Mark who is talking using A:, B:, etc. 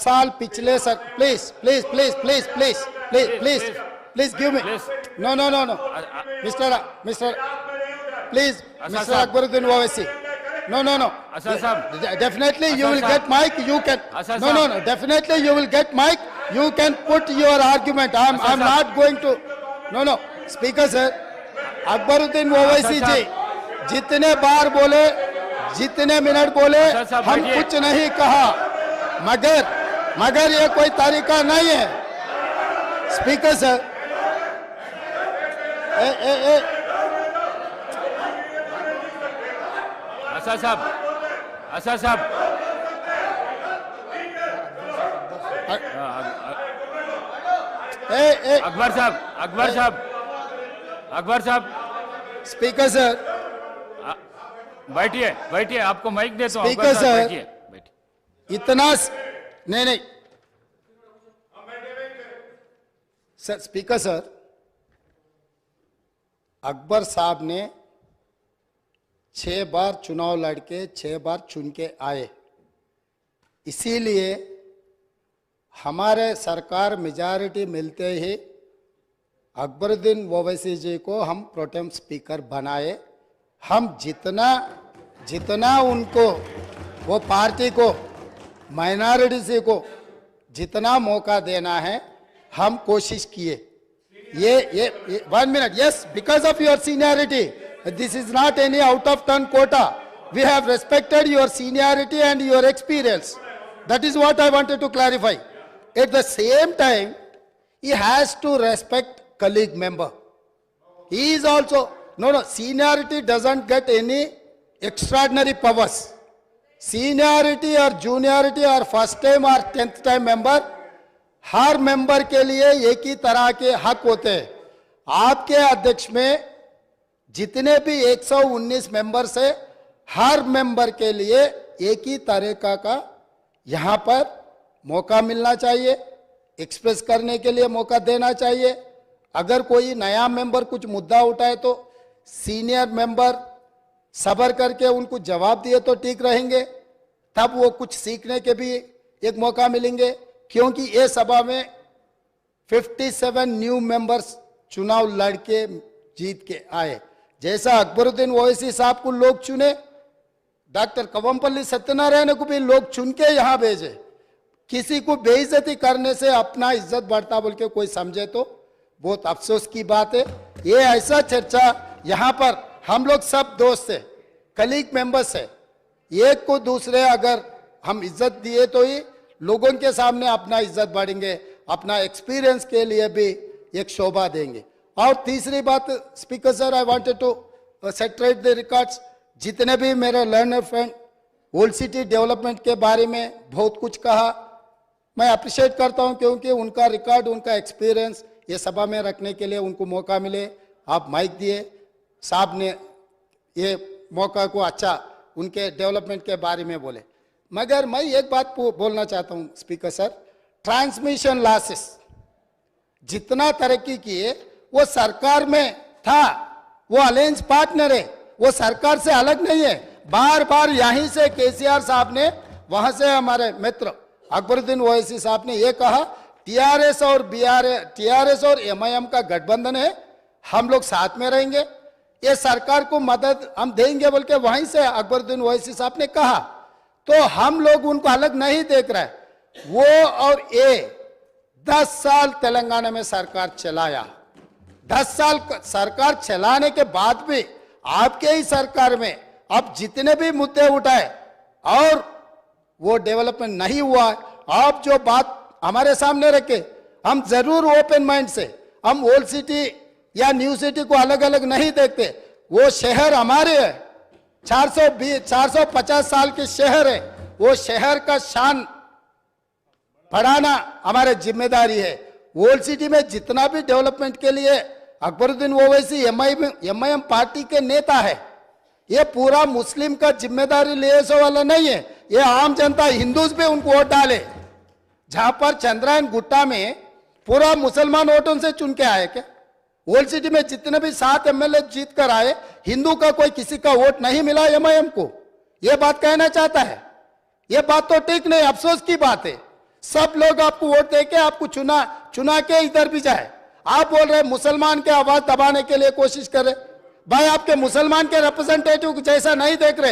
A: साल पिछले sir, please please please please please please please please give me, no no no no mister please mister Akbaruddin Owaisi, no no no definitely you will get mic, you can, no definitely you will get mic, you can put your argument. I'm not going to, no speaker sir, Akbaruddin Owaisi ji जितने बार बोले, जितने minute बोले, हम कुछ नहीं कहा, मगर ये कोई तरीका नहीं है स्पीकर सर।
B: असद साहब अकबर साहब
A: स्पीकर सर
B: बैठिए, आपको माइक देता हूं।
A: स्पीकर सर बैठिए। इतना नहीं सर, स्पीकर सर, अकबर साहब ने 6 बार चुनाव लड़के 6 बार चुन के आए, इसीलिए हमारे सरकार मेजॉरिटी मिलते ही अकबरुद्दीन ओवैसी जी को हम प्रोटेम स्पीकर बनाए। हम जितना उनको, वो पार्टी को, माइनॉरिटी को जितना मौका देना है हम कोशिश किए। ये 1 minute, yes, because of your seniority, this is not any out of turn quota, we have respected your seniority and your experience, that is what I wanted to clarify. At the same time he has to respect colleague member, he is also, no seniority doesn't get any extraordinary powers, seniority or juniority or first time or 10th time member, her member के लिए एक ही तरह के हक होते हैं। आपके अध्यक्ष में जितने भी 119 मेंबर्स है, हर मेंबर के लिए एक ही तरीका का यहाँ पर मौका मिलना चाहिए, एक्सप्रेस करने के लिए मौका देना चाहिए। अगर कोई नया मेंबर कुछ मुद्दा उठाए तो सीनियर मेंबर सब्र करके उनको जवाब दिए तो ठीक रहेंगे, तब वो कुछ सीखने के भी एक मौका मिलेंगे। क्योंकि ये सभा में 57 न्यू मेंबर्स चुनाव लड़के जीत के आए। जैसा अकबरुद्दीन ओवैसी साहब को लोग चुने, डॉक्टर कवंपल्ली सत्यनारायण को भी लोग चुन के यहाँ भेजे। किसी को बेइज्जती करने से अपना इज्जत बढ़ता बोल के कोई समझे तो बहुत अफसोस की बात है। ये ऐसा चर्चा यहाँ पर हम लोग सब दोस्त है, कलीग मेंबर्स है, एक को दूसरे अगर हम इज्जत दिए तो ही लोगों के सामने अपना इज्जत बढ़ेंगे, अपना एक्सपीरियंस के लिए भी एक शोभा देंगे। और तीसरी बात speaker sir, I wanted to reiterate the records. जितने भी मेरे learner friend old city development के बारे में बहुत कुछ कहा, मैं अप्रिशिएट करता हूं, क्योंकि उनका रिकॉर्ड, उनका एक्सपीरियंस ये सभा में रखने के लिए उनको मौका मिले। आप माइक दिए, साहब ने ये मौका को अच्छा उनके डेवलपमेंट के बारे में बोले। मगर मैं एक बात बोलना चाहता हूं स्पीकर सर, ट्रांसमिशन लॉसेस जितना तरक्की किए वो सरकार में था, वो अलायंस पार्टनर है, वो सरकार से अलग नहीं है। बार बार यहीं से केसीआर साहब ने, वहां से हमारे मित्र अकबरुद्दीन ओवैसी साहब ने ये कहा, टीआरएस और एमआईएम का गठबंधन है, हम लोग साथ में रहेंगे, ये सरकार को मदद हम देंगे बोल के वहीं से अकबरुद्दीन ओवैसी साहब ने कहा। तो हम लोग उनको अलग नहीं देख रहे। वो और ये 10 साल तेलंगाना में सरकार चलाया, 10 साल सरकार चलाने के बाद भी आपके ही सरकार में अब जितने भी मुद्दे उठाए और वो डेवलपमेंट नहीं हुआ। आप जो बात हमारे सामने रखे, हम जरूर ओपन माइंड से, हम ओल्ड सिटी या न्यू सिटी को अलग अलग नहीं देखते। वो शहर हमारे है, 450 साल के शहर है, वो शहर का शान बढ़ाना हमारी जिम्मेदारी है। ओल्ड सिटी में जितना भी डेवलपमेंट के लिए अकबरुद्दीन ओवैसी एमआईएम पार्टी के नेता है, ये पूरा मुस्लिम का जिम्मेदारी ले वाला नहीं है, ये आम जनता हिंदूज भी उनको वोट डाले। जहां पर चंद्रायन गुट्टा में पूरा मुसलमान वोटों से चुन के आए क्या? ओल्ड सिटी में जितने भी 7 एमएलए जीत कर आए, हिंदू का कोई किसी का वोट नहीं मिला एमआईएम को। यह बात कहना चाहता है, यह बात तो ठीक नहीं, अफसोस की बात है। सब लोग आपको वोट देके आपको चुना के इधर भी जाए। आप बोल रहे मुसलमान के आवाज दबाने के लिए कोशिश कर रहे। भाई आपके मुसलमान के रिप्रेजेंटेटिव जैसा नहीं देख रहे,